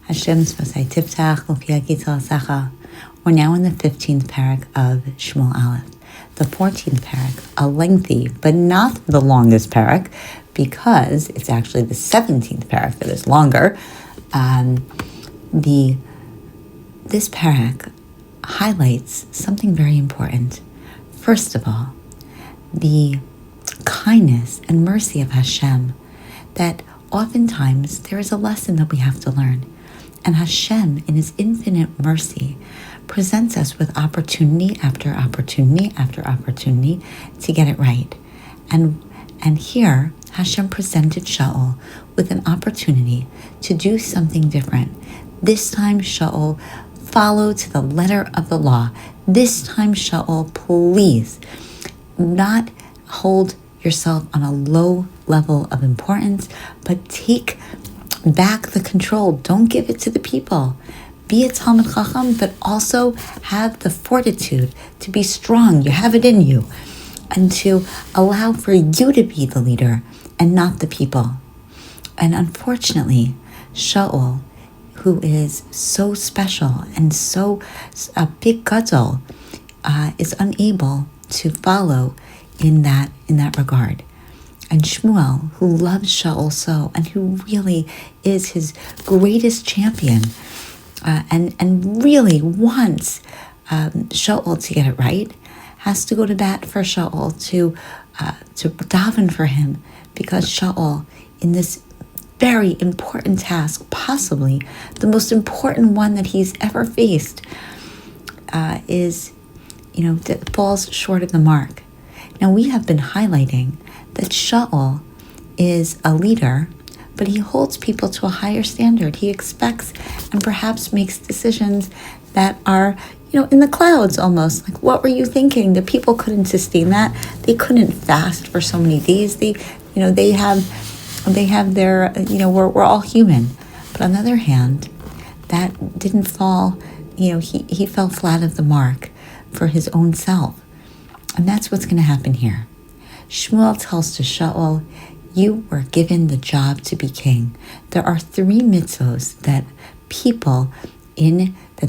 Hashem's Vasai Tiftach L'Pi Gital Sacha. We're now in the 15th Perek of Shmuel Aleph. The 14th Perek, a lengthy, but not the longest Perek, because it's actually the 17th Perek that is longer. This Perek highlights something very important. First of all, the kindness and mercy of Hashem, that oftentimes there is a lesson that we have to learn. And Hashem, in His infinite mercy, presents us with opportunity after opportunity after opportunity to get it right. And here, Hashem presented Shaul with an opportunity to do something different. This time, Shaul, follow to the letter of the law. This time, Shaul, please not hold yourself on a low level of importance, but take back the control. Don't give it to the people. Be a Talmid Chacham, but also have the fortitude to be strong. You have it in you. And to allow for you to be the leader and not the people. And unfortunately, Shaul, who is so special and so a big gadol, is unable to follow in that regard. And Shmuel, who loves Shaul so, and who really is his greatest champion, and really wants Shaul to get it right, has to go to bat for Shaul, to daven for him, because Shaul, in this very important task, possibly the most important one that he's ever faced, that falls short of the mark. Now, we have been highlighting that Shaul is a leader, but he holds people to a higher standard. He expects and perhaps makes decisions that are, in the clouds almost. Like, what were you thinking? The people couldn't sustain that. They couldn't fast for so many days. They have their, we're all human. But on the other hand, that didn't fall, he fell flat of the mark for his own self. And that's what's going to happen here. Shmuel tells to Shaul, you were given the job to be king. There are 3 mitzvos that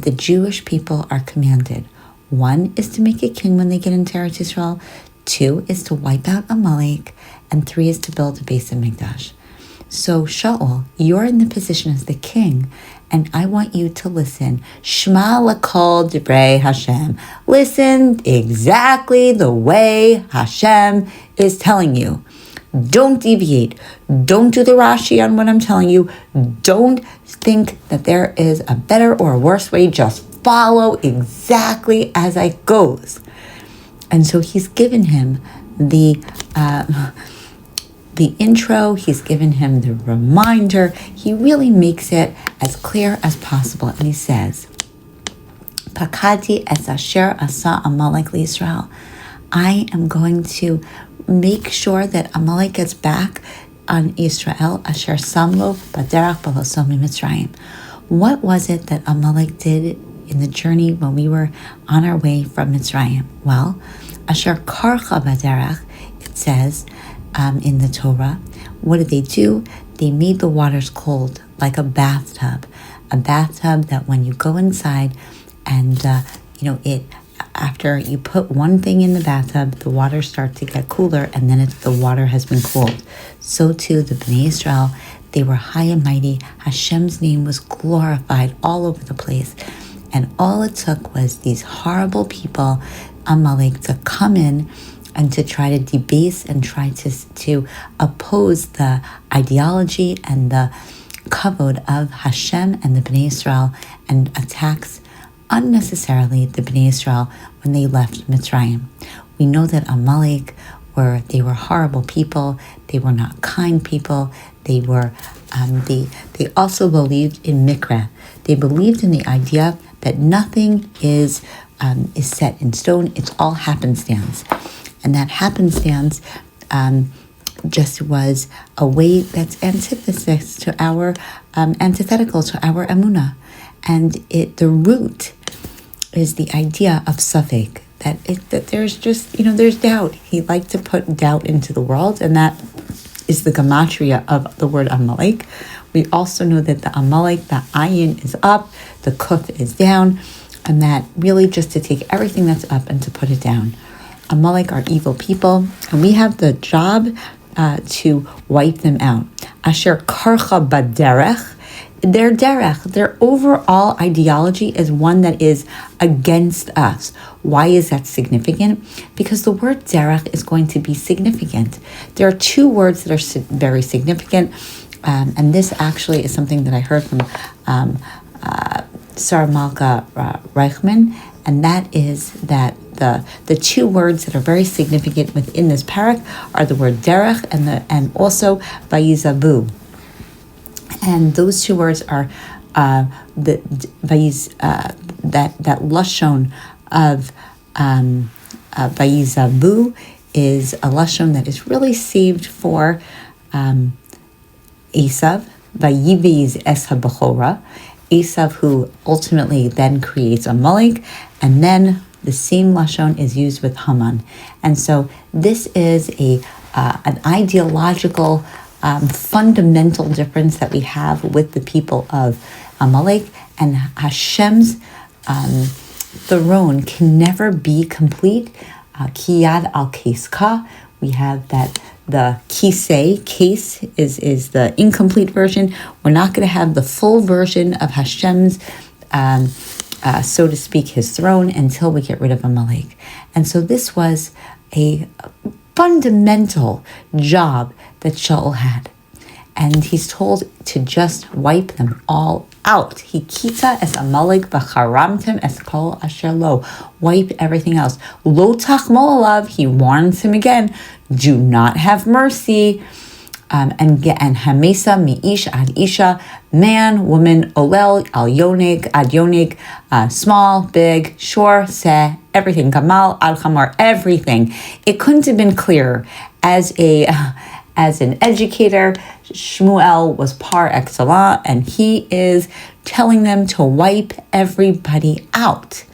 the Jewish people are commanded. 1 is to make a king when they get into Eretz Yisrael. 2 is to wipe out Amalek. And 3 is to build a Beis Hamikdash. So Shaul, you're in the position as the king, and I want you to listen. Shema l'kol divrei Hashem. Listen exactly the way Hashem is telling you. Don't deviate. Don't do the Rashi on what I'm telling you. Don't think that there is a better or a worse way. Just follow exactly as it goes. And so he's given him the intro, he's given him the reminder. He really makes it as clear as possible. And he says, Pakati es asher asa Amalek liYisrael. I am going to make sure that Amalek gets back on Israel, asher samlo baderach b'laso miMitzrayim. What was it that Amalek did in the journey when we were on our way from Mitzrayim? Well, asher karcha baderach, it says, in the Torah, what did they do? They made the waters cold, like a bathtub that when you go inside and, after you put one thing in the bathtub, the water starts to get cooler, and then the water has been cooled. So too, the Bnei Israel, they were high and mighty. Hashem's name was glorified all over the place. And all it took was these horrible people, Amalek, to come in and to try to debase and try to oppose the ideology and the kavod of Hashem and the Bnei Israel, and attacks unnecessarily the Bnei Israel when they left Mitzrayim. We know that Amalek they were horrible people. They were not kind people. They were they also believed in mikra. They believed in the idea that nothing is set in stone. It's all happenstance. And that happenstance just was a way that's antithetical to our emunah. And the root is the idea of safek, that there's just, there's doubt. He liked to put doubt into the world, and that is the gematria of the word Amalek, We also know that the Amalek, the Ayin is up, the Kuf is down, and that really just to take everything that's up and to put it down. Amalek are evil people, and we have the job to wipe them out. Asher karcha baderech, their derech, their overall ideology is one that is against us. Why is that significant? Because the word derech is going to be significant. There are two words that are very significant, and this actually is something that I heard from Sarah Malka Reichman, and that is that the two words that are very significant within this perek are the word derech and also vayizavu. And those two words are that lashon of vayizavu is a lashon that is really saved for Esav, vayiviz es habachora, Esav, who ultimately then creates Amalek, and then the same lashon is used with Haman. And so this is an ideological fundamental difference that we have with the people of Amalek, and Hashem's throne can never be complete. Kiyad al keska, we have that the kisei, case is the incomplete version. We're not going to have the full version of Hashem's, so to speak, his throne until we get rid of Amalek. And so this was a fundamental job that Shaul had. And he's told to just wipe them all out. Hikita es Amalek v'charamtem es kol asher lo. Wipe everything else. Lo tachmol alav, he warns him again, do not have mercy. And hamesa mi'ish ad isha, man, woman, olel, al yonik, ad yonik, small, big, shor, seh, everything, gamal, al chamar, everything. It couldn't have been clearer. As an educator, Shmuel was par excellence, and he is telling them to wipe everybody out.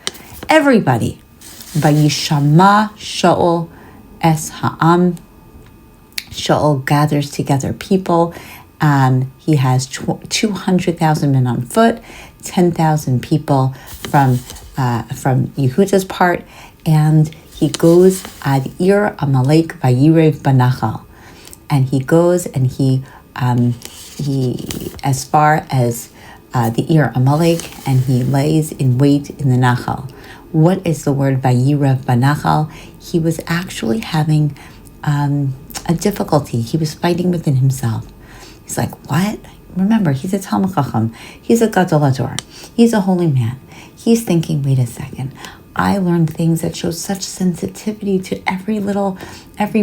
Everybody. Vayishama Shaul es ha'am. Shaul gathers together people. He has 200,000 men on foot, 10,000 people from Yehuda's part, and he goes ad ir Amalek vayirev banachal, and he goes and he as far as the ir Amalek, and he lays in wait in the nachal. What is the word vayirev banachal? He was actually having a difficulty. He was fighting within himself. He's like, what? Remember, he's a Talmud Chacham. He's a Gadol Hador. He's a holy man. He's thinking, wait a second. I learned things that show such sensitivity to every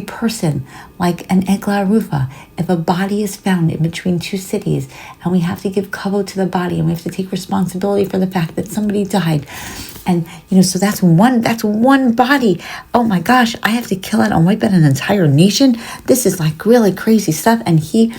person, like an egla rufa. If a body is found in between two cities, and we have to give kavod to the body, and we have to take responsibility for the fact that somebody died, and so that's one body. Oh my gosh, I have to kill it and wipe out an entire nation. This is like really crazy stuff, and he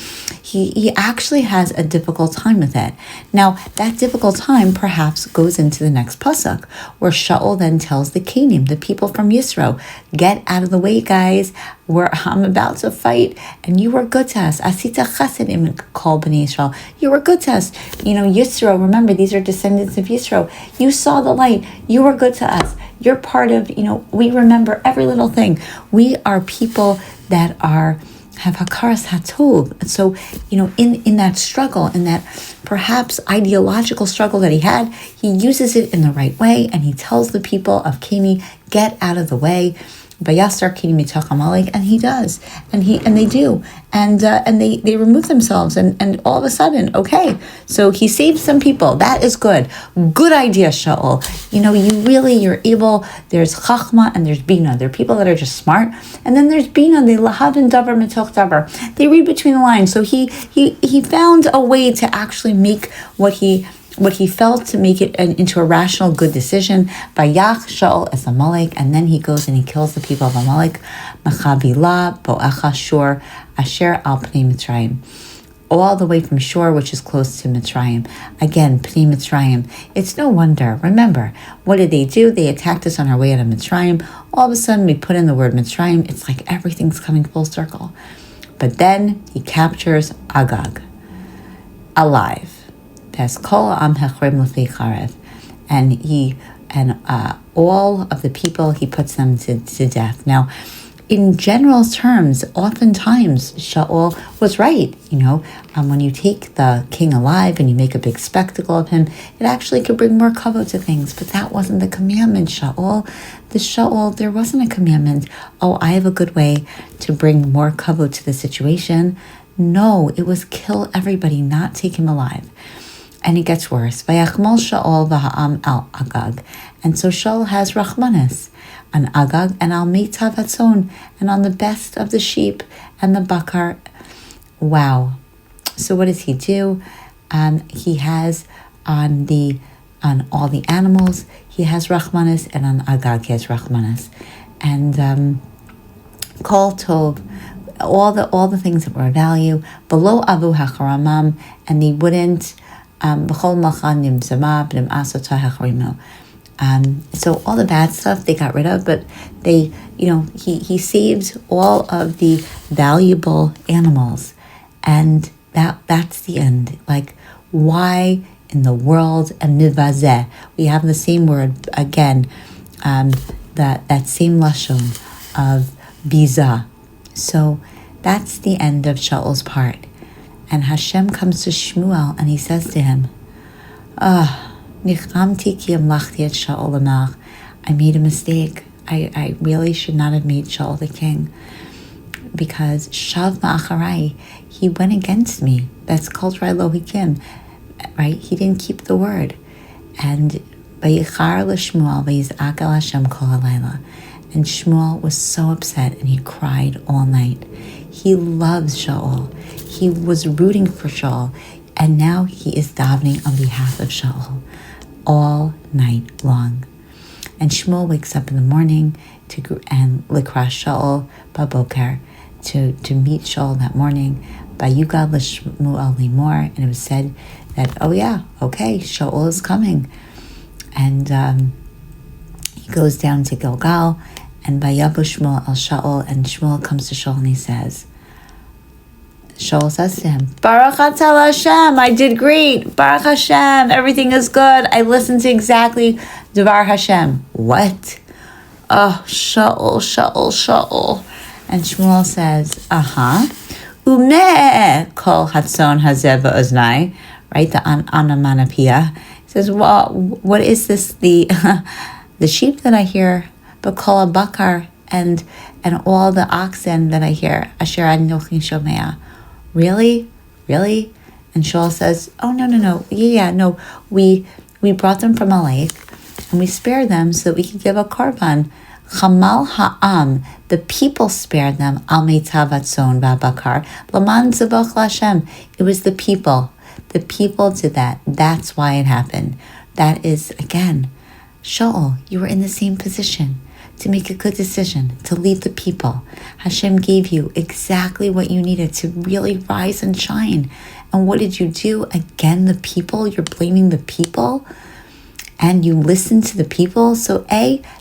actually has a difficult time with it. Now that difficult time perhaps goes into the next pasuk, where Shaul then tells the Canim, the people from Yisro, get out of the way, guys. I'm about to fight, and you were good to us. Asita chesed im kol bnei Yisrael. You were good to us. Yisro, remember, these are descendants of Yisro. You saw the light. You were good to us. You're part of, we remember every little thing. We are people that have hakaras hatov. So, in that struggle, in that perhaps ideological struggle that he had, he uses it in the right way, and he tells the people of Keni, get out of the way. Vayasar Keni mitach Amalek, and he does, and they do, and they remove themselves, and all of a sudden, okay, so he saved some people. That is good idea, Shaul. You're able. There's chachma and there's bina. There are people that are just smart, and then there's bina. They lahavin davar mitoch davar. They read between the lines. So he found a way to actually make what he felt, to make it into a rational, good decision. Vayach Shaul es Amalek, and then he goes and he kills the people of Amalek. Machavila bo'echa shur asher al pnei Mitzrayim, all the way from Shur, which is close to Mitzrayim. Again, pnei Mitzrayim. It's no wonder. Remember, what did they do? They attacked us on our way out of Mitzrayim. All of a sudden, we put in the word Mitzrayim. It's like everything's coming full circle. But then he captures Agag. alive. That's kol am hechrim lefi charev. And all of the people, he puts them to death. Now, in general terms, oftentimes Shaul was right. When you take the king alive and you make a big spectacle of him, it actually could bring more kavod to things. But that wasn't the commandment, Shaul. There wasn't a commandment. Oh, I have a good way to bring more kavod to the situation. No, it was kill everybody, not take him alive. And it gets worse. Vayachmol Shaul v'ha'am al Agag. And so Shaul has rachmanis on Agag and al meitav hatzon, and on the best of the sheep and the bakar. Wow. So what does he do? He has on all the animals, he has rachmanis, and on Agag he has rachmanis. And kol tov, all the things that were of value, below avu hacharamam, and they wouldn't. So all the bad stuff they got rid of, but he saved all of the valuable animals, and that's the end. Like, why in the world? And mivazeh, we have the same word again, that same lashon of biza. So that's the end of Shaul's part. And Hashem comes to Shmuel and he says to him, Nichamti ki amlachti et Shaul l'melech. I made a mistake. I really should not have made Shaul the king, because Shav ma'acharai, he went against me. That's called lo hikim, right? He didn't keep the word. And vayichar l'Shmuel vayizak el Hashem kol halayla. And Shmuel was so upset and he cried all night. He loves Shaul. He was rooting for Shaul, and now he is davening on behalf of Shaul all night long. And Shmuel wakes up in the morning and likras Shaul baboker, to meet Shaul that morning. Bayugad l'Shmuel limor, and it was said that, Shaul is coming. And he goes down to Gilgal, and Vayabu Shmuel el Shaul, and Shmuel comes to Shaul and he says, Shaul says to him, Baruch atah Hashem, I did great. Baruch Hashem, everything is good. I listened to exactly Devar Hashem. What? Oh, Shaul. And Shmuel says, Umeh kol hatzon hazeh ba'oznai, right? The onomatopoeia. He says, well, what is this? The sheep that I hear, but kol bakar, and all the oxen that I hear, asher anochi shomea. Really? And Shaul says, oh, no. Yeah, no. We brought them from a lake, and we spared them so that we could give a korban. Chamal ha'am, the people spared them. Al meitav hatzon v'abakar. Laman zevach l'Hashem. It was the people. The people did that. That's why it happened. That is, again, Shaul, you were in the same position to make a good decision, to lead the people. Hashem gave you exactly what you needed to really rise and shine. And what did you do? Again, the people, you're blaming the people, and you listen to the people. So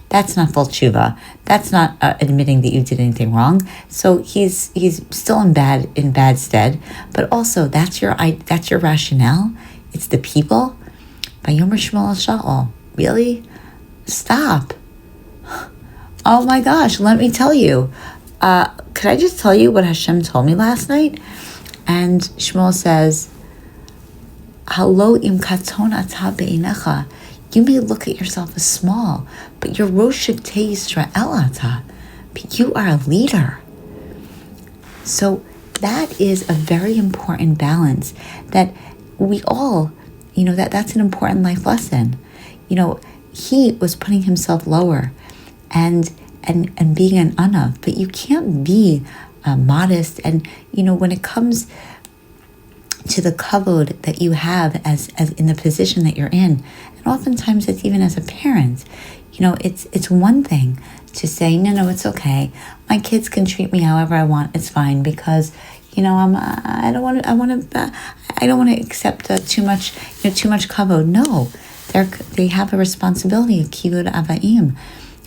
that's not full tshuva. That's not admitting that you did anything wrong. So he's still in bad stead. But also, that's your rationale. It's the people. Vayomer Shmuel Shaul. Really? Stop. Oh my gosh, let me tell you. Could I just tell you what Hashem told me last night? And Shmuel says, Halo im katon ata be'inecha. You may look at yourself as small, but you're Rosh Shavtei Yisrael ata. But you are a leader. So that is a very important balance that we all, that's an important life lesson. He was putting himself lower and being an anav, but you can't be modest. And when it comes to the kavod that you have as in the position that you're in, and oftentimes it's even as a parent, it's one thing to say no, it's okay, my kids can treat me however I want, it's fine, because I don't want to accept too much kavod. No, they have a responsibility, kivud avaim.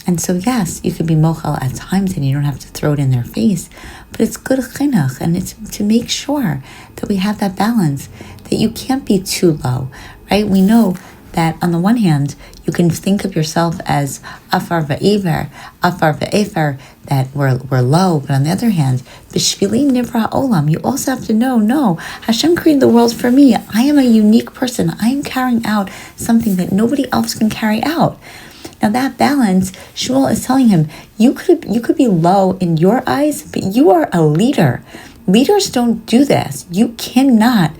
And so, yes, you could be mochel at times and you don't have to throw it in their face, but it's good chinuch, and it's to make sure that we have that balance, that you can't be too low, right? We know that on the one hand, you can think of yourself as afar ve'efer, that we're low, but on the other hand, b'shvili nivra olam, you also have to know, no, Hashem created the world for me. I am a unique person. I am carrying out something that nobody else can carry out. Now that balance, Shmuel is telling him, you could be low in your eyes, but you are a leader. Leaders don't do this. You cannot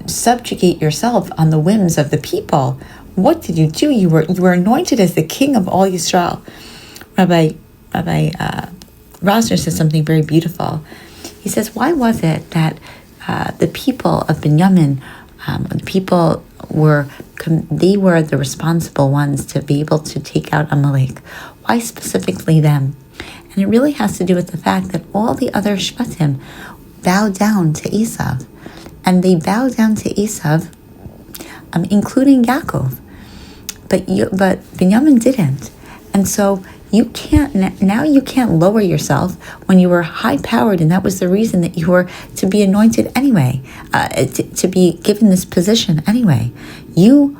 subjugate yoosself on the whims of the people. What did you do? You were anointed as the king of all Yisrael. Rabbi Rosner says something very beautiful. He says, why was it that the people of Binyamin, they were the responsible ones to be able to take out Amalek? Why specifically them? And it really has to do with the fact that all the other Shvatim bowed down to Esav. And they bowed down to Esav, including Yaakov. But Binyamin didn't. And so you can't lower yourself when you were high-powered, and that was the reason that you were to be anointed anyway, to be given this position anyway. You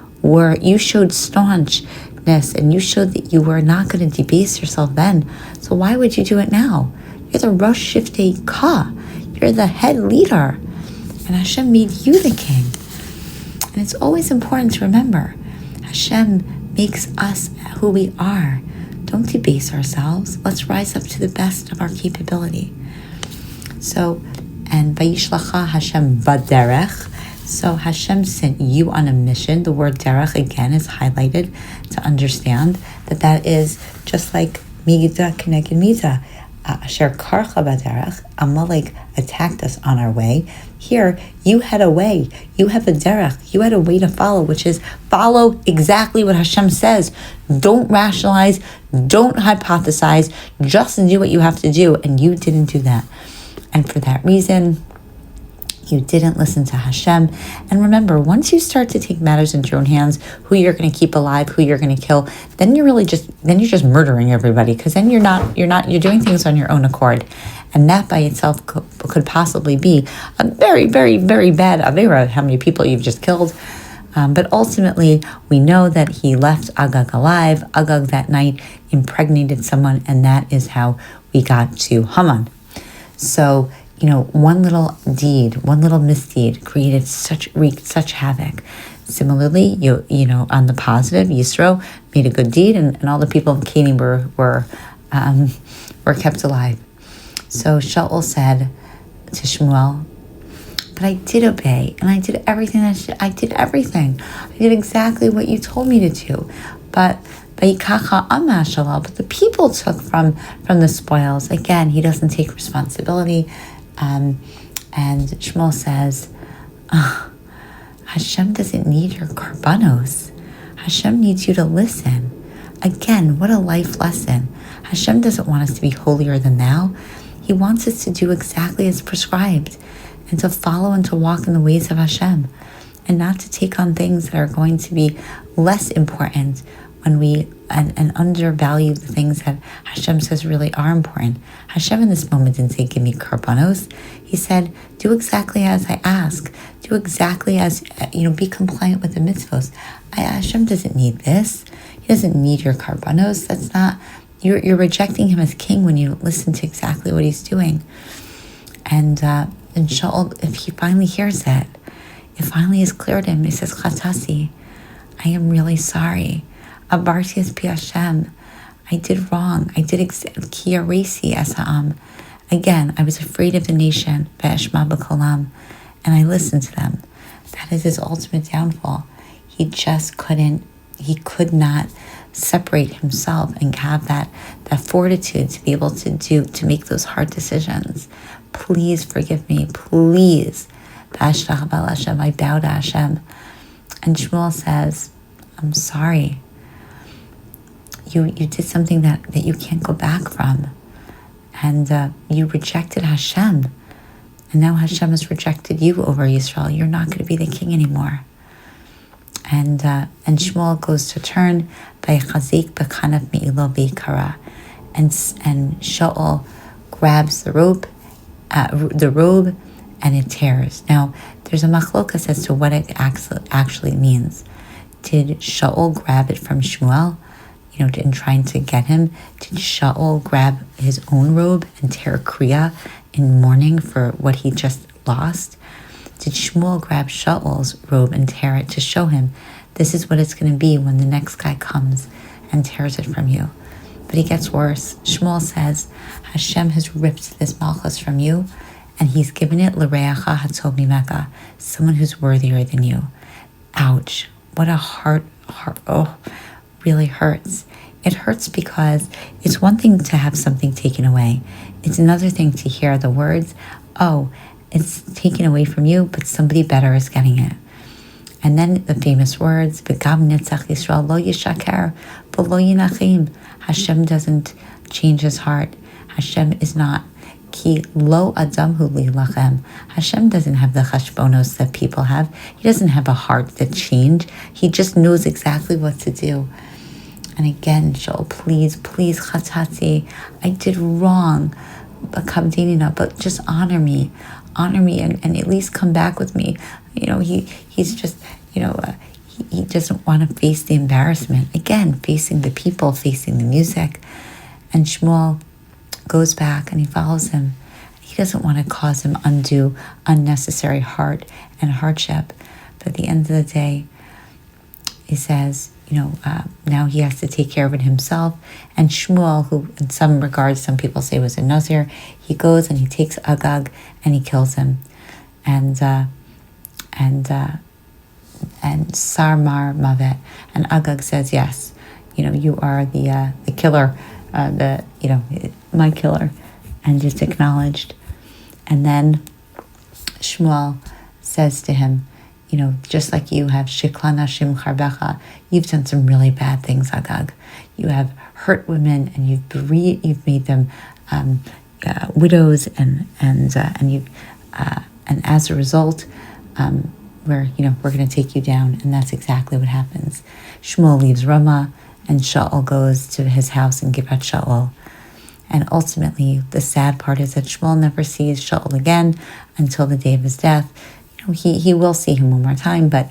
showed staunchness, and you showed that you were not going to debase yourself then. So why would you do it now? You're the Rosh Shiftei Ka. You're the head leader. And Hashem made you the king. And it's always important to remember, Hashem makes us who we are. Don't debase ourselves. Let's rise up to the best of our capability. So, and Vayishlacha Hashem Vaderech. So Hashem sent you on a mission. The word derech again is highlighted to understand that is just like Midah Keneged Midah. Asher Karcha Baderech, Amalek attacked us on our way. Here, you had a way. You have a derech. You had a way to follow, which is follow exactly what Hashem says. Don't rationalize. Don't hypothesize. Just do what you have to do. And you didn't do that. And for that reason, you didn't listen to Hashem. And remember, once you start to take matters into your own hands, who you're going to keep alive, who you're going to kill, then you're just murdering everybody, because then you're doing things on your own accord. And that by itself could possibly be a very, very, very bad avera, how many people you've just killed. But ultimately, we know that he left Agag alive. Agag that night impregnated someone, and that is how we got to Haman. So, one little deed, one little misdeed wreaked such havoc. Similarly, on the positive, Yisro made a good deed, and all the people of Canaan were kept alive. So Shaul said to Shmuel, but I did obey, and I did everything I did everything. I did exactly what you told me to do. But the people took from the spoils. Again, he doesn't take responsibility. And Shmuel says, Hashem doesn't need your karbanos. Hashem needs you to listen. Again, what a life lesson. Hashem doesn't want us to be holier than thou. He wants us to do exactly as prescribed, and to follow and to walk in the ways of Hashem, and not to take on things that are going to be less important when we and undervalue the things that Hashem says really are important. Hashem in this moment didn't say, give me karbanos. He said, do exactly as I ask. Do exactly as, be compliant with the mitzvos. Hashem doesn't need this. He doesn't need your karbanos. That's not, you're rejecting him as king when you listen to exactly what he's doing. And Shaul, if he finally hears it finally is clear to him. He says, Chatasi, I am really sorry. Abarti pi Hashem. I did wrong. I did ki aresi es ha'am. Again, I was afraid of the nation, ve'eshma b'kolam, and I listened to them. That is his ultimate downfall. He could not separate himself and have that fortitude to be able to make those hard decisions. Please forgive me, please. I bow to Hashem. And Shmuel says, I'm sorry. You did something that you can't go back from. And you rejected Hashem. And now Hashem has rejected you over Yisrael. You're not going to be the king anymore. And Shmuel goes to turn by chazik b'kanav me'ilo b'ikara, and Shaul grabs the robe, and it tears. Now, there's a machlokas as to what it actually means. Did Shaul grab it from Shmuel, in trying to get him? Did Shaul grab his own robe and tear kriya in mourning for what he just lost? Did Shmuel grab Shaul's robe and tear it to show him, this is what it's going to be when the next guy comes and tears it from you? But it gets worse. Shmuel says, Hashem has ripped this malchus from you, and he's given it l'reacha hatov mimeka, someone who's worthier than you. Ouch. What a heart, really hurts. It hurts because it's one thing to have something taken away. It's another thing to hear the words, oh, it's taken away from you, but somebody better is getting it. And then the famous words, V'gam netzach Yisrael lo yishaker, v'lo yinachim. Hashem doesn't change his heart. Hashem is not ki lo adam hu lilachem. Hashem doesn't have the chashbonos that people have. He doesn't have a heart that changed. He just knows exactly what to do. And again, Shaul, please, chatati, I did wrong, but just honor me and at least come back with me. He's just, he doesn't want to face the embarrassment. Again, facing the people, facing the music. And Shmuel goes back and he follows him. He doesn't want to cause him undue, unnecessary heart and hardship. But at the end of the day, he says, now he has to take care of it himself. And Shmuel, who in some regards, some people say was a Nazir, he goes and he takes Agag and he kills him. And Sarmar Mavet. And Agag says, yes, you are the killer, my killer, and just acknowledged. And then Shmuel says to him, just like you have shikla nashim charbecha, you've done some really bad things, Agag. You have hurt women and you've made them widows, and as a result, we're going to take you down. And that's exactly what happens. Shmuel leaves Ramah, and Shaul goes to his house in Givat Shaul. And ultimately, the sad part is that Shmuel never sees Shaul again until the day of his death. He will see him one more time, but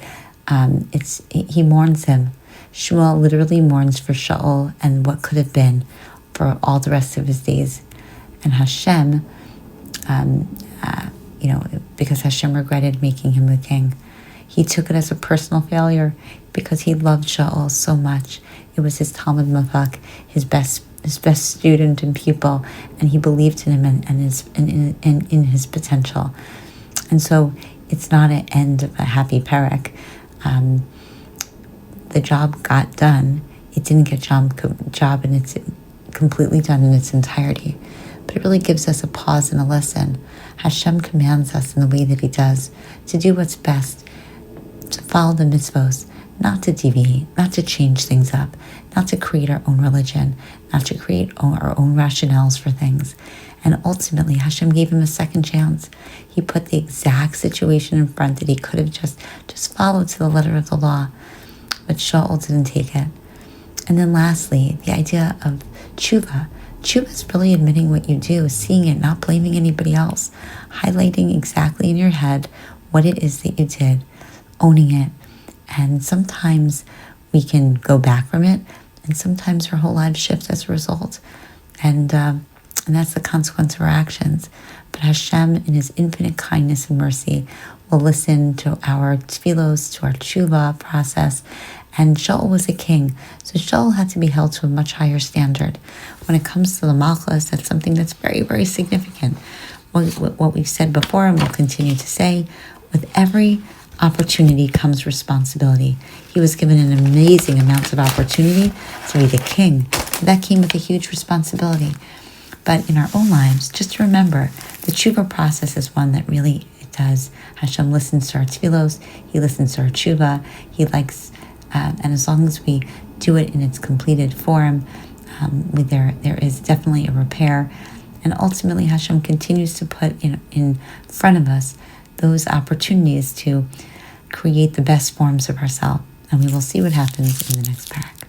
he mourns him. Shmuel literally mourns for Shaul and what could have been for all the rest of his days. And Hashem, because Hashem regretted making him the king, he took it as a personal failure because he loved Shaul so much. It was his Talmud Mavak, his best student and pupil, and he believed in him and in his potential. And so it's not an end of a happy Perek. The job got done. It didn't get job and it's completely done in its entirety. But it really gives us a pause and a lesson. Hashem commands us in the way that he does to do what's best, to follow the mitzvos, not to deviate, not to change things up, not to create our own religion, not to create our own rationales for things. And ultimately, Hashem gave him a second chance. He put the exact situation in front that he could have just followed to the letter of the law. But Shaul didn't take it. And then lastly, the idea of tshuva. Tshuva is really admitting what you do, seeing it, not blaming anybody else, highlighting exactly in your head what it is that you did, owning it. And sometimes we can go back from it, and sometimes our whole lives shift as a result. And that's the consequence of our actions. But Hashem, in his infinite kindness and mercy, will listen to our tefillos, to our tshuva process. And Shaul was a king, so Shaul had to be held to a much higher standard. When it comes to the malchus, that's something that's very, very significant. What we've said before, and we'll continue to say, with every opportunity comes responsibility. He was given an amazing amount of opportunity to be the king. That came with a huge responsibility. But in our own lives, just to remember, the tshuva process is one that really it does. Hashem listens to our tefillos. He listens to our tshuva. He likes, and as long as we do it in its completed form, there is definitely a repair. And ultimately, Hashem continues to put in front of us those opportunities to create the best forms of ourselves. and we will see what happens in the next parak.